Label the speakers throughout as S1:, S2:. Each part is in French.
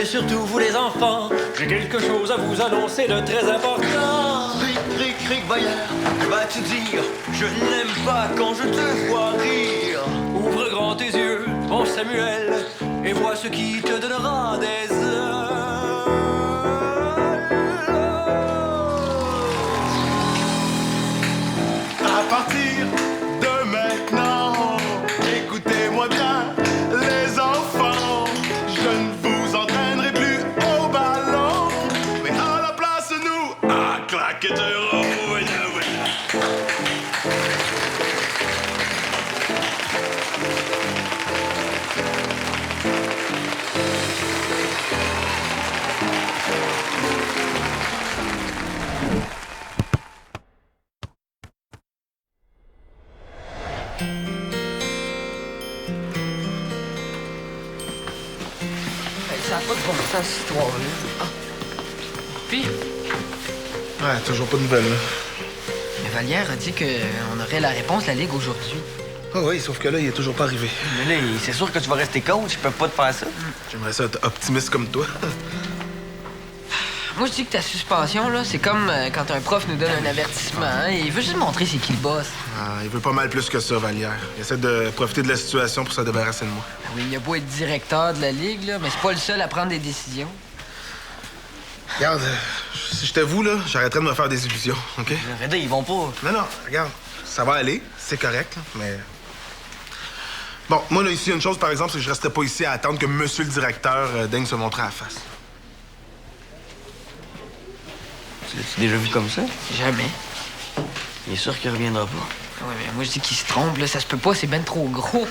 S1: surtout vous les enfants, j'ai quelque chose à vous annoncer de très important.
S2: Ric, Bayard, que vas-tu dire? Je n'aime pas quand je te vois rire.
S1: Ouvre grand tes yeux, mon Samuel, et vois ce qui te donnera des ailes.
S3: À partir de maintenant, écoutez-moi bien, les enfants. Je ne vous entraînerai plus au ballon, mais à la place, nous, à claquer de roues.
S4: Ça n'a pas de bon sens, cette histoire-là. Ah. Puis,
S3: Ouais, toujours pas de nouvelles, là.
S4: mais Vallière a dit qu'on aurait la réponse de la Ligue aujourd'hui.
S3: Ah oui, sauf que là, il est toujours pas arrivé.
S2: Mais là, c'est sûr que tu vas rester coach. Ils peuvent pas te faire ça.
S3: J'aimerais ça être optimiste comme toi.
S4: Moi, je dis que ta suspension, là, c'est comme quand un prof nous donne un avertissement. Hein, il veut juste montrer c'est qui le boss.
S3: Ah, il veut pas mal plus que ça, Vallière. Il essaie de profiter de la situation pour se débarrasser de moi.
S4: Ah oui, il a beau être directeur de la Ligue, là, mais c'est pas le seul à prendre des décisions.
S3: Regarde, si j'étais vous, là, j'arrêterais de me faire des illusions, OK?
S2: Arrêtez, ils vont pas.
S3: Non, regarde, ça va aller, c'est correct, là, mais... Bon, moi, là, ici, une chose, par exemple, c'est que je restais pas ici à attendre que monsieur le directeur daigne se montrer à la face.
S2: Tu l'as-tu déjà vu comme ça?
S4: Jamais.
S2: Il est sûr qu'il reviendra pas.
S4: Ouais, mais moi, je dis qu'il se trompe, là. Ça se peut pas, c'est ben trop gros.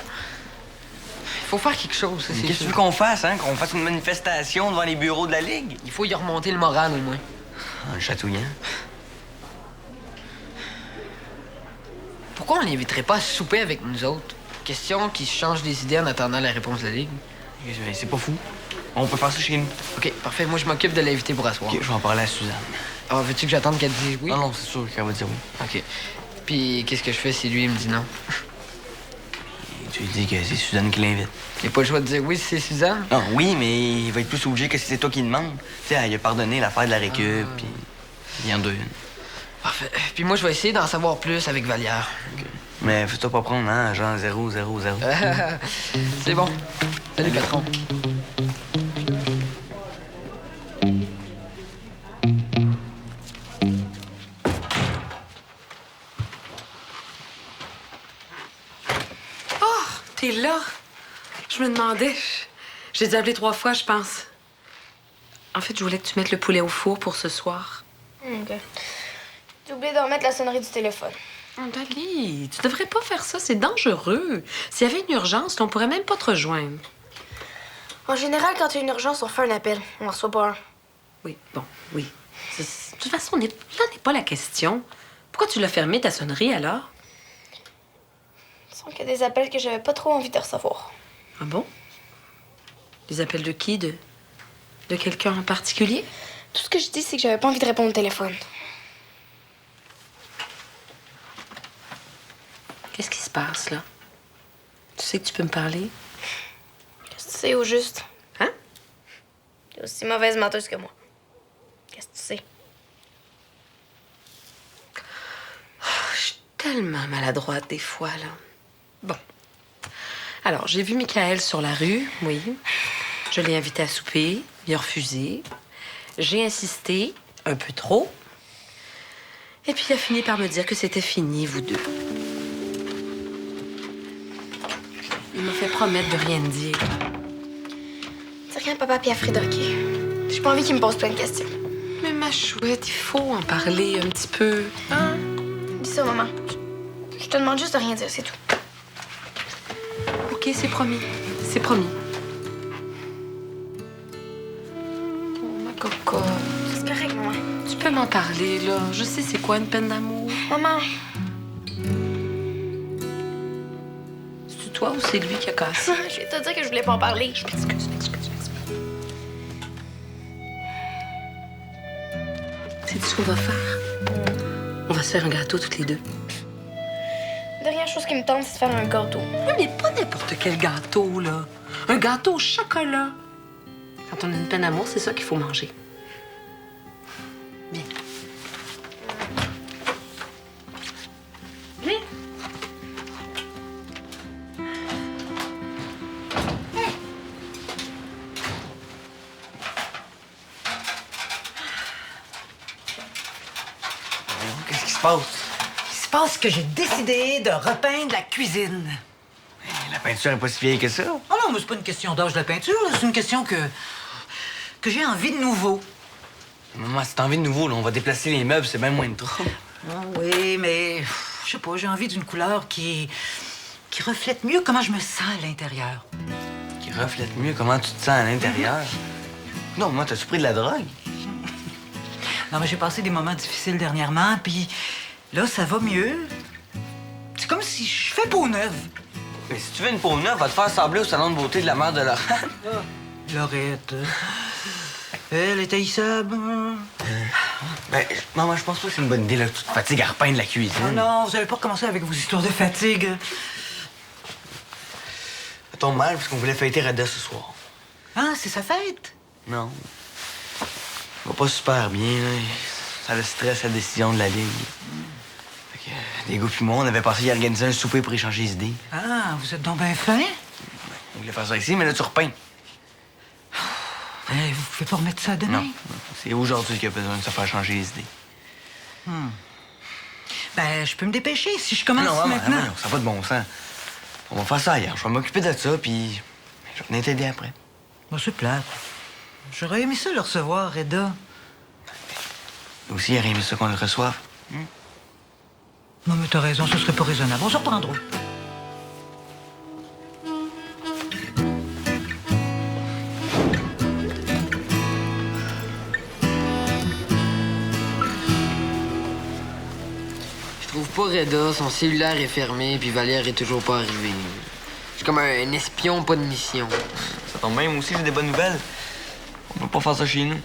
S4: Il faut faire quelque chose, ça,
S2: Mais
S4: c'est
S2: qu'est-ce que tu
S4: sûr.
S2: veux qu'on fasse, hein? Qu'on fasse une manifestation devant les bureaux de la Ligue?
S4: Il faut y remonter le moral, au moins.
S2: Un chatouillant.
S4: Pourquoi on l'inviterait pas à souper avec nous autres? Question qui se change des idées en attendant la réponse de la Ligue.
S2: C'est pas fou. On peut faire ça chez nous.
S4: OK, parfait. Moi, je m'occupe de l'inviter pour asseoir.
S2: OK, je vais en parler à Suzanne.
S4: Ah, veux-tu que j'attende qu'elle dise oui?
S2: Non, c'est sûr qu'elle va dire oui.
S4: OK. Puis, qu'est-ce que je fais si lui, il me dit non?
S2: Et tu lui dis que c'est Suzanne qui l'invite.
S4: Il a pas le choix de dire oui si c'est Suzanne?
S2: Non, oui, mais il va être plus obligé que si c'est toi qui demande. Tu sais, il a pardonné l'affaire de la récup, puis il y en a une.
S4: Parfait. Puis moi, je vais essayer d'en savoir plus avec Vallière.
S2: Mais fais-toi pas prendre, hein, genre 0, 0, 0.
S4: C'est bon. Salut, patron.
S5: T'es là? Je me demandais. J'ai dû appeler 3 fois, je pense. En fait, je voulais que tu mettes le poulet au four pour ce soir.
S6: OK. J'ai oublié de remettre la sonnerie du téléphone.
S5: Oh, Dali, tu devrais pas faire ça, c'est dangereux. S'il y avait une urgence, on pourrait même pas te rejoindre.
S6: En général, quand il y a une urgence, on fait un appel. On en reçoit pas un.
S5: Oui, bon, oui. De toute façon, là n'est pas la question. Pourquoi tu l'as fermé, ta sonnerie, alors?
S6: Il semble qu'il y a des appels que j'avais pas trop envie de recevoir.
S5: Ah bon? Des appels de qui? De quelqu'un en particulier?
S6: Tout ce que je dis, c'est que j'avais pas envie de répondre au téléphone.
S5: Qu'est-ce qui se passe, là? Tu sais que tu peux me parler?
S6: Qu'est-ce que tu sais au juste?
S5: Hein?
S6: T'es aussi mauvaise menteuse que moi. Qu'est-ce que tu sais?
S5: Je suis tellement maladroite des fois, là. Bon. Alors, j'ai vu Michael sur la rue, oui. Je l'ai invité à souper, il a refusé. J'ai insisté, un peu trop. Et puis, il a fini par me dire que c'était fini, vous deux. Il m'a fait promettre de rien dire.
S6: C'est rien, papa, puis à Frédéric. J'ai pas envie qu'il me pose plein de questions.
S5: Mais ma chouette, il faut en parler un petit peu. Hein?
S6: Dis ça, maman. Je te demande juste de rien dire, c'est tout.
S5: OK, c'est promis. C'est promis. Oh, ma cocotte.
S6: C'est correct, maman.
S5: Tu peux m'en parler, là. Je sais c'est quoi une peine d'amour.
S6: Maman,
S5: C'est toi ou c'est lui qui a cassé?
S6: je vais te dire que je voulais pas en parler.
S5: Excuse. C'est ce qu'on va faire. On va se faire un gâteau toutes les deux.
S6: La dernière chose qui me tente, c'est de faire un gâteau.
S5: Oui, mais pas n'importe quel gâteau, là. Un gâteau au chocolat. Quand on a une peine d'amour, c'est ça qu'il faut manger. Viens. Viens.
S2: Qu'est-ce qui se passe?
S7: Il se passe que j'ai décidé de repeindre la cuisine.
S2: La peinture est pas si vieille que ça.
S7: Oh non, mais c'est pas une question d'âge de la peinture, là. C'est une question que j'ai envie de nouveau.
S2: Maman, si t'as envie de nouveau, là, on va déplacer les meubles, c'est bien moins de trouble.
S7: Ah oui, mais je sais pas, j'ai envie d'une couleur qui reflète mieux comment je me sens à l'intérieur.
S2: Qui reflète mieux comment tu te sens à l'intérieur. Non, moi, t'as-tu pris de la drogue?
S7: Non, mais j'ai passé des moments difficiles dernièrement, puis là, ça va mieux. C'est comme si je fais peau neuve.
S2: Mais si tu veux une peau neuve, va te faire sabler au salon de beauté de la mère de Laurent.
S7: Laurette, elle est haïssable.
S2: Ben, maman, je pense pas que c'est une bonne idée, là, que tu te fatigues à repeindre la cuisine.
S7: Oh non, vous allez pas recommencer avec vos histoires de fatigue.
S2: Ça tombe mal, parce qu'on voulait fêter Reda ce soir.
S7: Ah, c'est sa fête?
S2: Non. Ça va pas super bien, là. Ça le stresse la décision de la Ligue. Fait que, Diego puis moi, on avait pensé y organiser un souper pour échanger les idées.
S7: Ah, vous êtes donc bien fin?
S2: On voulait faire ça ici, mais là, tu repeins.
S7: Vous pouvez pas remettre ça demain?
S2: Non. C'est aujourd'hui qu'il y a besoin de se faire changer les idées.
S7: Ben, je peux me dépêcher si je commence
S2: Non,
S7: maintenant.
S2: non, ça n'a pas de bon sens. On va faire ça ailleurs. Je vais m'occuper de ça, puis je vais venir t'aider après.
S7: Ben, c'est plate. J'aurais aimé ça le recevoir, Reda.
S2: Nous aussi, il aurait aimé ça qu'on le reçoive.
S7: Non, mais t'as raison, ce serait pas raisonnable. On se reprendra.
S4: Je trouve pas Reda, son cellulaire est fermé, puis Valère est toujours pas arrivé. Je suis comme un espion, pas de mission.
S2: Ça tombe bien, moi aussi, j'ai des bonnes nouvelles. On peut pas faire ça chez nous.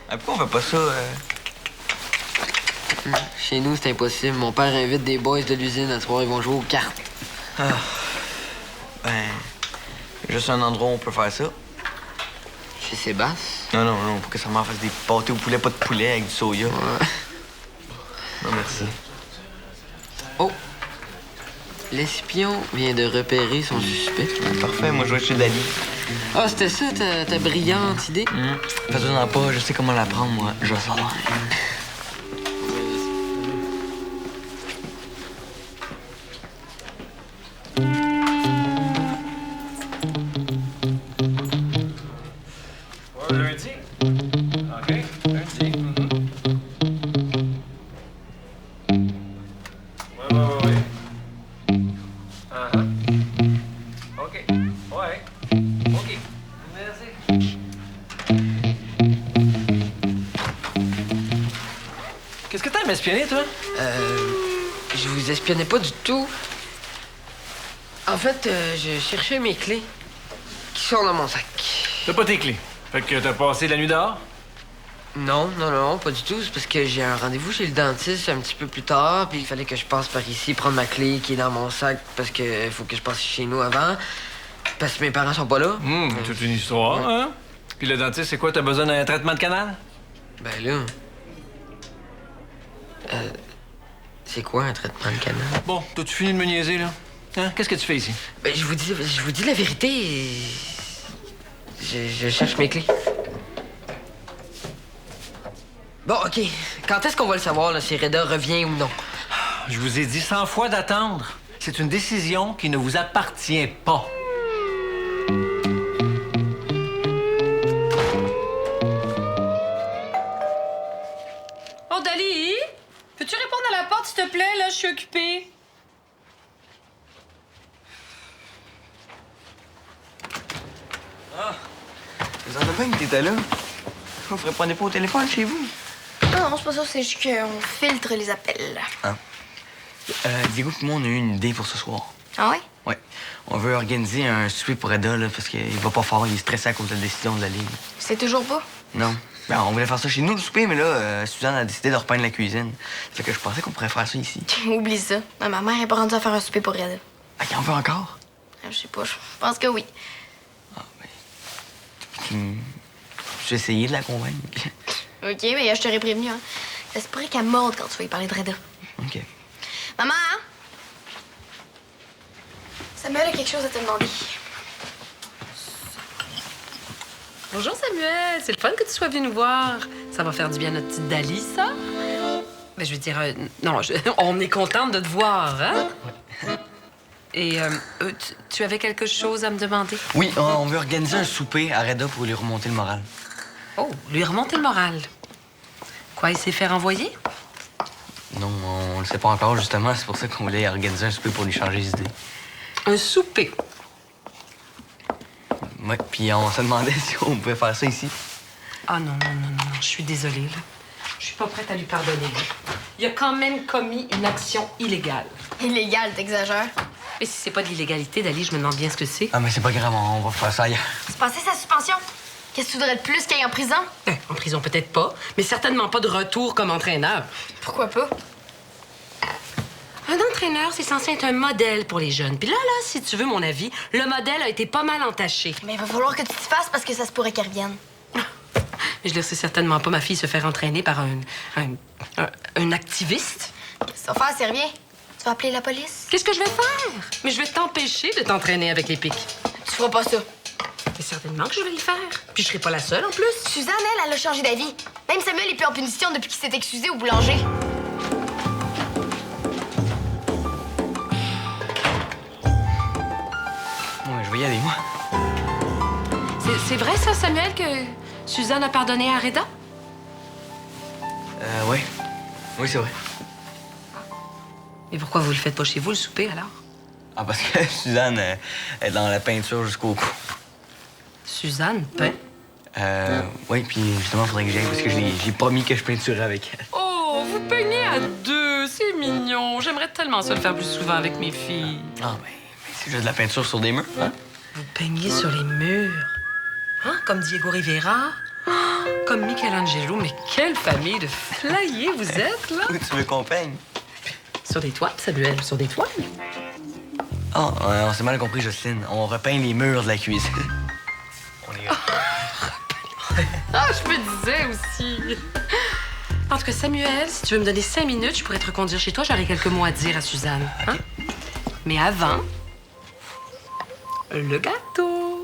S2: Ah, pourquoi on fait pas ça?
S4: Chez nous, c'est impossible. Mon père invite des boys de l'usine à soir, ils vont jouer aux cartes.
S2: Ben, juste un endroit où on peut faire ça.
S4: Chez Sébastien?
S2: Non, pour que sa mère fasse des pâtés au poulet, pas de poulet, avec du soya.
S4: Ouais.
S2: Non, merci.
S4: Oh! L'espion vient de repérer son suspect.
S2: Parfait, moi, je vais chez Dali.
S4: Ah, c'était ça ta brillante idée?
S2: Fais-en pas, je sais comment la prendre, moi. Je vais savoir.
S1: Lundi. OK. Lundi. Oui. OK. Ouais. OK. Merci. Qu'est-ce que t'aimes espionner, toi?
S4: Je vous espionnais pas du tout. En fait, je cherchais mes clés qui sont dans mon sac.
S1: T'as pas tes clés. Fait que t'as passé la nuit dehors?
S4: Non, pas du tout. C'est parce que j'ai un rendez-vous chez le dentiste un petit peu plus tard, puis il fallait que je passe par ici, prendre ma clé qui est dans mon sac, parce que faut que je passe chez nous avant, parce que mes parents sont pas là.
S1: Toute une histoire, hein? Puis le dentiste, c'est quoi? T'as besoin d'un traitement de canal?
S4: Ben là... c'est quoi un traitement de canal?
S1: Bon, t'as-tu fini de me niaiser, là? Hein? Qu'est-ce que tu fais ici?
S4: Ben, je vous dis la vérité. Je cherche mes clés. Bon, OK. Quand est-ce qu'on va le savoir, là, si Reda revient ou non?
S1: Je vous ai dit 100 fois d'attendre. C'est une décision qui ne vous appartient pas.
S8: Oh, Dali, peux-tu répondre à la porte, s'il te plaît? Là, je suis occupée.
S2: Vous en avez que t'étais là? Vous ne répondez pas au téléphone chez vous?
S6: Non, c'est pas ça, c'est juste qu'on filtre les appels.
S2: Diego et moi, on a eu une idée pour ce soir.
S6: Ah ouais?
S2: Ouais. On veut organiser un souper pour Reda, là, parce qu'il va pas fort, il est stressé à cause de la décision de la Ligue.
S6: C'est toujours pas?
S2: Non. Ben, on voulait faire ça chez nous, le souper, mais là, Suzanne a décidé de repeindre la cuisine. Ça fait que je pensais qu'on pourrait faire ça ici.
S6: Oublie ça. Ma mère est pas rendue à faire un souper pour Reda.
S2: Ah, qu'il en veut encore?
S6: Je sais pas, je pense que oui.
S2: puis j'ai essayé de la convaincre.
S6: OK, mais je t'aurais prévenu, hein. Ça se pourrait qu'elle morde quand tu vas y parler de Reda.
S2: OK.
S6: Maman, hein? Samuel a quelque chose à te demander.
S8: Bonjour Samuel, c'est le fun que tu sois venu nous voir. Ça va faire du bien à notre petite Dali, ça? Ben, je veux dire, non, on est contente de te voir, hein? Et tu avais quelque chose à me demander?
S2: Oui, on veut organiser un souper à Reda pour lui remonter le moral.
S8: Oh, lui remonter le moral. Quoi, il s'est fait renvoyer?
S2: Non, on le sait pas encore, justement. C'est pour ça qu'on voulait organiser un souper pour lui changer les idées.
S8: Un souper?
S2: Ouais, puis on se demandait si on pouvait faire ça ici.
S8: Ah non, je suis désolée, là. Je suis pas prête à lui pardonner, là. Il a quand même commis une action illégale.
S6: Illégal, t'exagères.
S8: Et si c'est pas de l'illégalité, Dali, je me demande bien ce que c'est.
S2: Ah, mais c'est pas grave, on va faire ça ailleurs.
S6: C'est passé sa suspension. Qu'est-ce que tu voudrais de plus qu'il aille en prison?
S8: En prison, peut-être pas, mais certainement pas de retour comme entraîneur.
S6: Pourquoi pas?
S8: Un entraîneur, c'est censé être un modèle pour les jeunes. Puis là, si tu veux mon avis, le modèle a été pas mal entaché.
S6: Mais il va falloir que tu t'y fasses parce que ça se pourrait qu'elle revienne.
S8: Mais je laisserai certainement pas ma fille se faire entraîner par un activiste.
S6: Qu'est-ce que tu vas faire, s'il revient? Tu vas appeler la police?
S8: Qu'est-ce que je vais faire? Mais je vais t'empêcher de t'entraîner avec les pics.
S6: Tu feras pas ça.
S8: Mais certainement que je vais le faire. Puis je serai pas la seule, en plus.
S6: Suzanne, elle a changé d'avis. Même Samuel est plus en punition depuis qu'il s'est excusé au boulanger.
S2: Ouais, je vais y aller, moi.
S8: C'est vrai, ça, Samuel, que Suzanne a pardonné à Reda?
S2: Ouais. Oui, c'est vrai.
S8: Et pourquoi vous le faites pas chez vous, le souper, alors?
S2: Ah, parce que Suzanne est dans la peinture jusqu'au cou.
S8: Suzanne peint?
S2: Oui, puis justement, faudrait que j'aille parce que j'ai promis que je peinturais avec elle.
S8: Oh, vous peignez à deux, c'est mignon. J'aimerais tellement ça le faire plus souvent avec mes filles.
S2: Ah, ben, c'est juste de la peinture sur des murs, hein?
S8: Vous peignez sur les murs? Hein? Comme Diego Rivera? Oh, comme Michelangelo? Mais quelle famille de flyers vous êtes, là?
S2: Où tu veux qu'on peigne?
S8: Sur des toiles, Samuel, sur des toiles.
S2: Ah, on s'est mal compris, Jocelyne. On repeint les murs de la cuisine. On est...
S8: Ah, je me disais aussi. En tout cas, Samuel, si tu veux me donner 5 minutes, je pourrais te reconduire chez toi. J'aurais quelques mots à dire à Suzanne. Hein? Mais avant, le gâteau.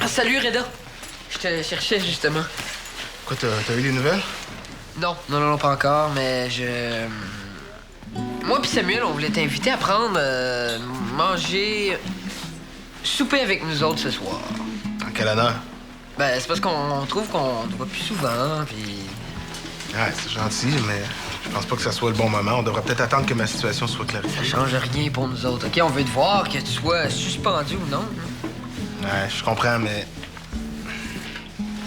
S8: Ah, salut, Reda. Je te cherchais, justement.
S3: Quoi, t'as eu les nouvelles?
S4: Non, pas encore, mais je... Moi puis Samuel, on voulait t'inviter à prendre... manger... souper avec nous autres ce soir.
S3: En quel honneur?
S4: Ben, c'est parce qu'on trouve qu'on te voit plus souvent, puis...
S3: Ouais, c'est gentil, mais je pense pas que ça soit le bon moment. On devrait peut-être attendre que ma situation soit
S4: Ça
S3: clarifiée.
S4: change rien pour nous autres, OK? On veut te voir, que tu sois suspendu ou non.
S3: Ouais, je comprends, mais...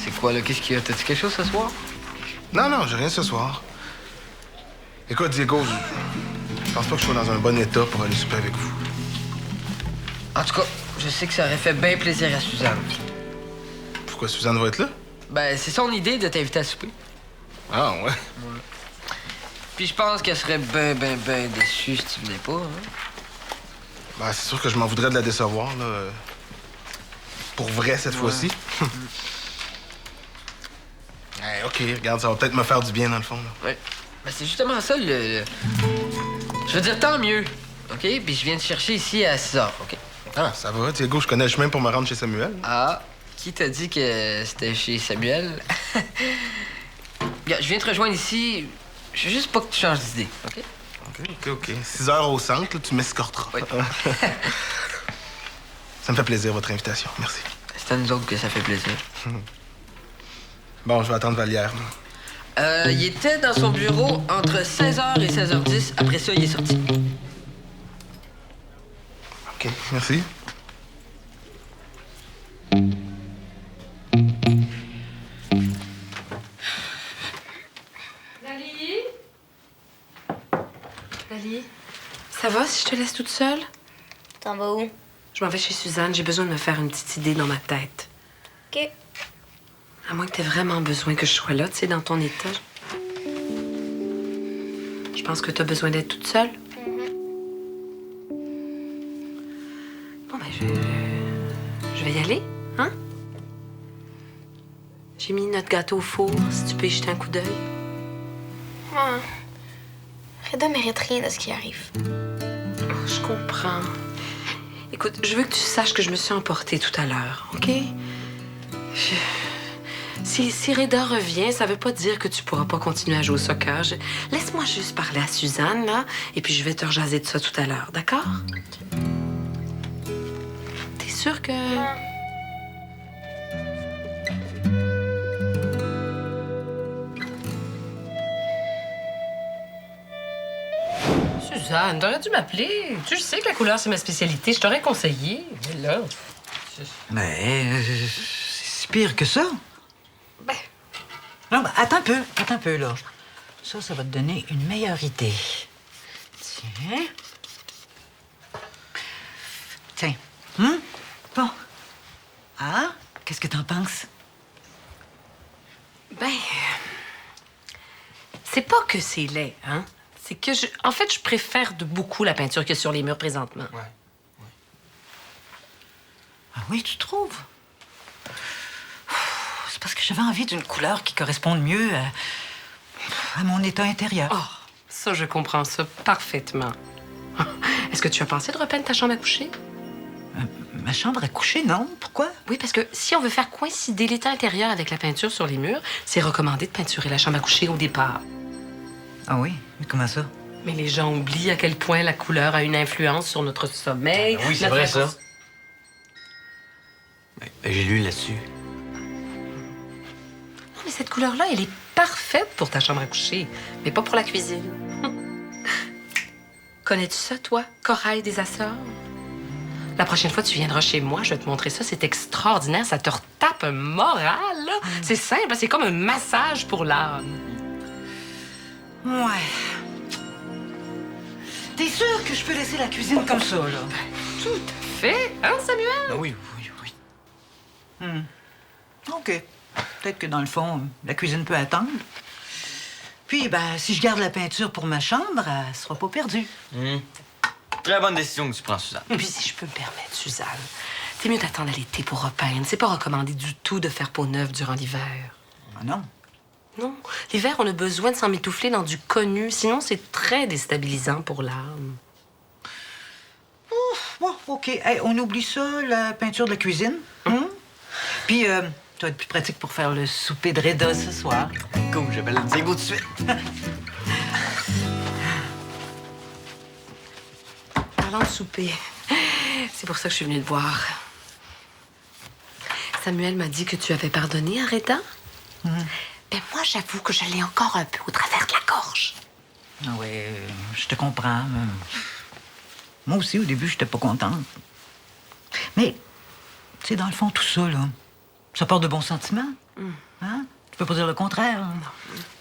S4: C'est quoi, là? Qu'est-ce qu'il y a? T'as-tu quelque chose ce soir?
S3: Non, j'ai rien ce soir. Écoute, Diego, je pense pas que je sois dans un bon état pour aller souper avec vous.
S4: En tout cas, je sais que ça aurait fait bien plaisir à Suzanne.
S3: Pourquoi Suzanne va être là?
S4: Ben, c'est son idée de t'inviter à souper.
S3: Ah, ouais.
S4: Puis je pense qu'elle serait ben déçue si tu venais pas, hein?
S3: Ben, c'est sûr que je m'en voudrais de la décevoir, là. Pour vrai, cette fois-ci. Hey, OK, regarde, ça va peut-être me faire du bien, dans le fond, là.
S4: Ouais. Ben, c'est justement ça, le... Je veux dire, tant mieux, OK? Puis je viens te chercher ici à 6 heures, OK?
S3: Ah, ça va, Diego, je connais le chemin pour me rendre chez Samuel.
S4: Ah, qui t'a dit que c'était chez Samuel? Regarde, je viens te rejoindre ici. Je veux juste pas que tu changes d'idée, OK?
S3: OK. 6 heures au centre, là, tu m'escorteras.
S4: Oui.
S3: Ça me fait plaisir, votre invitation. Merci.
S4: C'est à nous autres que ça fait plaisir.
S3: Bon, je vais attendre Vallière.
S4: Il était dans son bureau entre 16h et 16h10. Après ça, il est sorti.
S3: OK, merci.
S8: Dali, ça va si je te laisse toute seule?
S6: T'en vas où?
S8: Je m'en vais chez Suzanne. J'ai besoin de me faire une petite idée dans ma tête.
S6: OK.
S8: À moins que t'aies vraiment besoin que je sois là, tu sais, dans ton état. Je pense que t'as besoin d'être toute seule.
S5: Bon, ben, je vais y aller, hein? J'ai mis notre gâteau au four, si tu peux y jeter un coup d'œil.
S6: Ah. Reda mérite rien de ce qui arrive.
S5: Oh, je comprends. Écoute, je veux que tu saches que je me suis emportée tout à l'heure, OK? Si Reda revient, ça veut pas dire que tu pourras pas continuer à jouer au soccer. Laisse-moi juste parler à Suzanne, là, et puis je vais te rejaser de ça tout à l'heure, d'accord? T'es sûre que...
S8: Suzanne, t'aurais dû m'appeler. Tu sais que la couleur, c'est ma spécialité. Je t'aurais conseillé. Mais là...
S7: Mais c'est si pire que ça.
S8: Ben...
S7: Non, ben, attends un peu, là. Ça va te donner une meilleure idée. Tiens. Tiens. Bon. Ah, qu'est-ce que t'en penses?
S5: Ben... C'est pas que c'est laid, hein? C'est que En fait, je préfère de beaucoup la peinture qu'il y a sur les murs présentement.
S2: Ouais.
S7: Ah oui, tu trouves? C'est parce que j'avais envie d'une couleur qui corresponde mieux à mon état intérieur.
S5: Oh, ça, je comprends ça parfaitement. Est-ce que tu as pensé de repeindre ta chambre à coucher?
S7: Ma chambre à coucher, non? Pourquoi?
S5: Oui, parce que si on veut faire coïncider l'état intérieur avec la peinture sur les murs, c'est recommandé de peinturer la chambre à coucher au départ.
S7: Ah oui? Mais comment ça?
S5: Mais les gens oublient à quel point la couleur a une influence sur notre sommeil.
S2: Oui, c'est
S5: notre
S2: vrai, ça.
S5: incons-
S2: Ben, j'ai lu là-dessus.
S5: Non, mais cette couleur-là, elle est parfaite pour ta chambre à coucher, mais pas pour la cuisine. Connais-tu ça, toi, Corail des Açores? La prochaine fois que tu viendras chez moi, je vais te montrer ça. C'est extraordinaire. Ça te retape un moral, là. C'est simple, c'est comme un massage pour l'âme.
S7: Ouais. T'es sûr que je peux laisser la cuisine comme ça, là?
S5: Tout à fait, hein, Samuel?
S2: Ben oui.
S7: OK. Peut-être que dans le fond, la cuisine peut attendre. Puis, ben, si je garde la peinture pour ma chambre, elle sera pas perdue.
S2: Très bonne décision que tu prends, Suzanne.
S5: Et puis, si je peux me permettre, Suzanne, c'est mieux d'attendre à l'été pour repeindre. C'est pas recommandé du tout de faire peau neuve durant l'hiver.
S7: Ah non?
S5: Non. L'hiver, on a besoin de s'emmitoufler dans du connu. Sinon, c'est très déstabilisant pour l'âme.
S7: Bon, OK. Hey, on oublie ça, la peinture de la cuisine. Puis, ça va être plus pratique pour faire le souper de Reda ce soir.
S2: Cool, j'appelle le Diego tout de suite.
S5: Parlant de souper, c'est pour ça que je suis venue te voir. Samuel m'a dit que tu avais pardonné à Reda. Ben moi, j'avoue que je l'ai encore un peu au travers de la gorge.
S7: Ah ouais, je te comprends. Moi aussi, au début, j'étais pas contente. Mais, tu sais, dans le fond, tout ça, là, ça part de bons sentiments. Hein? Tu peux pas dire le contraire.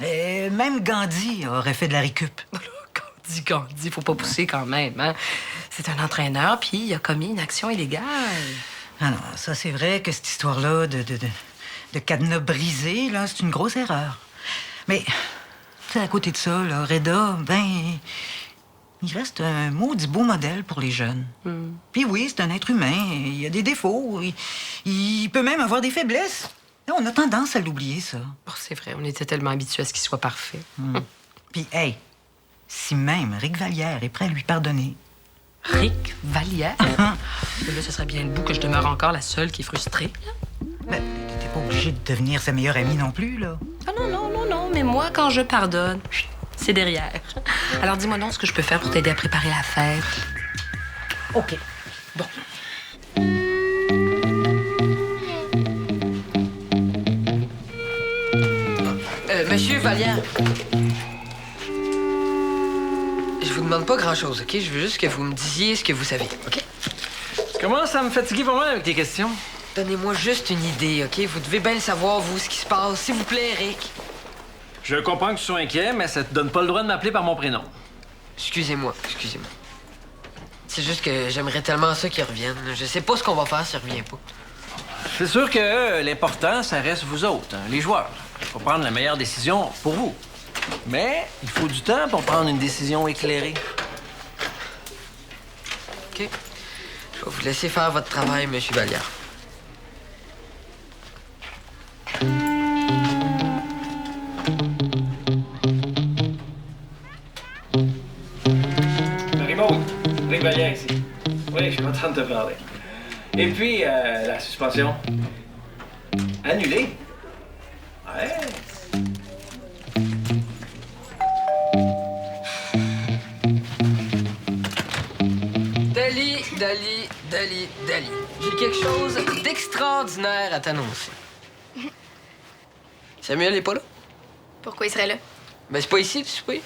S7: Et même Gandhi aurait fait de la récup.
S5: Gandhi, faut pas pousser quand même, hein? C'est un entraîneur, puis il a commis une action illégale.
S7: Ah non, ça, c'est vrai que cette histoire-là de cadenas brisé, là, c'est une grosse erreur. Mais, tu sais, à côté de ça, là, Reda, ben, il reste un maudit beau modèle pour les jeunes. Puis oui, c'est un être humain, il a des défauts, il peut même avoir des faiblesses. Là, on a tendance à l'oublier, ça.
S5: Oh, c'est vrai, on était tellement habitués à ce qu'il soit parfait.
S7: Puis, hey, si même Rick Vallière est prêt à lui pardonner.
S5: Rick Vallière? Là, ce serait bien le bout que je demeure encore la seule qui est frustrée.
S7: Ben, t'es pas obligé de devenir sa meilleure amie non plus, là.
S5: Ah non, mais moi, quand je pardonne, c'est derrière. Alors, dis-moi donc ce que je peux faire pour t'aider à préparer la fête.
S7: OK.
S5: Bon.
S4: Monsieur Vallière. Je vous demande pas grand-chose, OK? Je veux juste que vous me disiez ce que vous savez, OK?
S9: Tu commences à me fatiguer pas mal avec tes questions.
S4: Donnez-moi juste une idée, OK? Vous devez bien le savoir, vous, ce qui se passe. S'il vous plaît, Eric.
S9: Je comprends que tu sois inquiet, mais ça te donne pas le droit de m'appeler par mon prénom.
S4: Excusez-moi. C'est juste que j'aimerais tellement ça qu'il revienne. Je sais pas ce qu'on va faire s'il revient pas.
S9: C'est sûr que l'important, ça reste vous autres, hein, les joueurs. Faut prendre la meilleure décision pour vous. Mais il faut du temps pour prendre une décision éclairée.
S4: OK? Je vais vous laisser faire votre travail, Monsieur Vallière.
S9: Marie-Maud, Rick Vallière ici. Oui, je suis content de te parler. Et puis, la suspension. Annulée. Ouais.
S4: Dali. J'ai quelque chose d'extraordinaire à t'annoncer. Samuel est pas là?
S6: Pourquoi il serait là?
S4: Ben, c'est pas ici, le souper.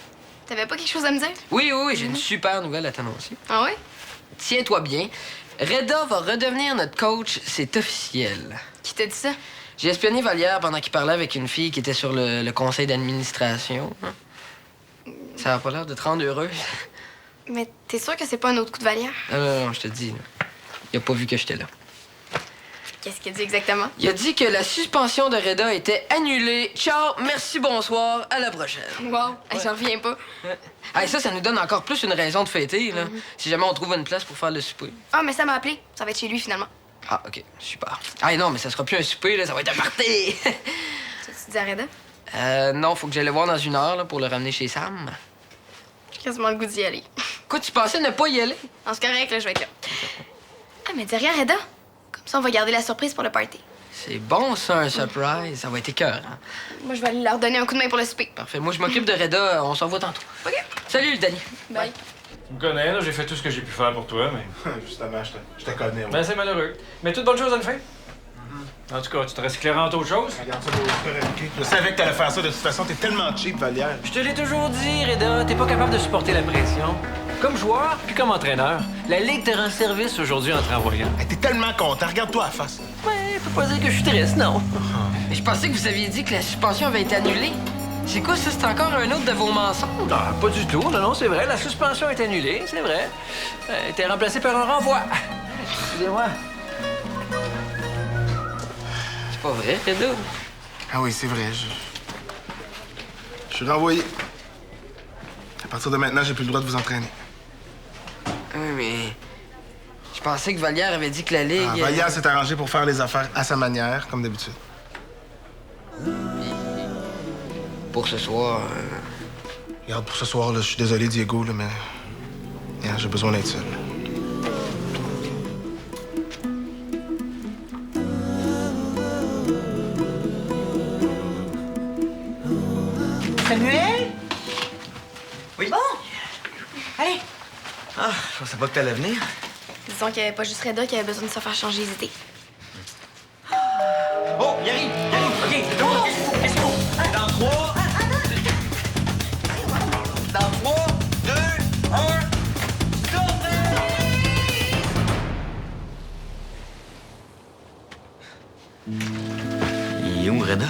S6: T'avais pas quelque chose à me dire?
S4: Oui, j'ai une super nouvelle à t'annoncer.
S6: Ah ouais?
S4: Tiens-toi bien. Reda va redevenir notre coach, c'est officiel.
S6: Qui t'a dit ça?
S4: J'ai espionné Vallière pendant qu'il parlait avec une fille qui était sur le conseil d'administration. Hein. Ça a pas l'air de te rendre heureuse.
S6: Mais t'es sûr que c'est pas un autre coup de Vallière?
S4: Non, je te dis. Là. Il a pas vu que j'étais là.
S6: Qu'est-ce qu'il a dit exactement?
S4: Il a dit que la suspension de Reda était annulée. Ciao, merci, bonsoir, à la prochaine.
S6: Wow, j'en reviens pas.
S4: Hey, ça nous donne encore plus une raison de fêter, là. Si jamais on trouve une place pour faire le souper.
S6: Ah, mais ça m'a appelé. Ça va être chez lui, finalement.
S4: Ah, OK, super. Ah, non, mais ça sera plus un souper, là, ça va être un party.
S6: Tu dis à Reda?
S4: Non, faut que j'aille le voir dans 1 heure, là, pour le ramener chez Sam.
S6: J'ai quasiment le goût d'y aller.
S4: Quoi, tu pensais ne pas y aller?
S6: En ce correct, là, je vais être là. Ah, mais dis rien, Reda. Comme ça, on va garder la surprise pour le party.
S4: C'est bon, ça, un surprise. Ça va être écœurant.
S6: Moi, je vais aller leur donner un coup de main pour le souper.
S4: Parfait. Moi, je m'occupe de Reda. On s'en voit tantôt.
S6: OK.
S4: Salut, Danny.
S6: Bye.
S10: Tu me connais, là, j'ai fait tout ce que j'ai pu faire pour toi, mais...
S3: Justement, je te connais.
S10: Ben, c'est malheureux. Mais toute bonne chose à une fin. En tout cas, tu te restes éclairant autre chose?
S3: Regarde ça, je savais que t'allais faire ça. De toute façon, t'es tellement cheap, Vallière.
S9: Je te l'ai toujours dit, Reda, t'es pas capable de supporter la pression. Comme joueur, puis comme entraîneur, la Ligue te rend service aujourd'hui en te renvoyant.
S3: Hey, t'es tellement content. Regarde-toi à la face.
S9: Ouais, faut pas dire que je suis triste, non.
S4: Mais je pensais que vous aviez dit que la suspension avait été annulée. C'est quoi, ça? C'est encore un autre de vos mensonges?
S9: Non, pas du tout. Non, c'est vrai. La suspension est annulée, c'est vrai. Elle était remplacée par un renvoi. Excusez-moi.
S4: C'est pas vrai, Reda?
S3: Ah oui, c'est vrai. Je suis renvoyé. À partir de maintenant, j'ai plus le droit de vous entraîner.
S4: Oui, mais... Je pensais que Vallière avait dit que la Ligue...
S3: Vallière s'est arrangé pour faire les affaires à sa manière, comme d'habitude.
S4: Pour ce soir...
S3: Regarde, pour ce soir, là, je suis désolé, Diego, là, mais... Regarde, j'ai besoin d'être seul.
S7: Samuel?
S2: Oui?
S7: Bon! Allez!
S2: Ah, je pensais pas que t'allais venir.
S6: Disons qu'il n'y avait pas juste Reda qui avait besoin de se faire changer les idées.
S2: Oh, il arrive! OK, c'est bon. Qu'est-ce qu'il faut? Dans 3... Dans 3, 2, 1... Sortez! Il est où, Reda?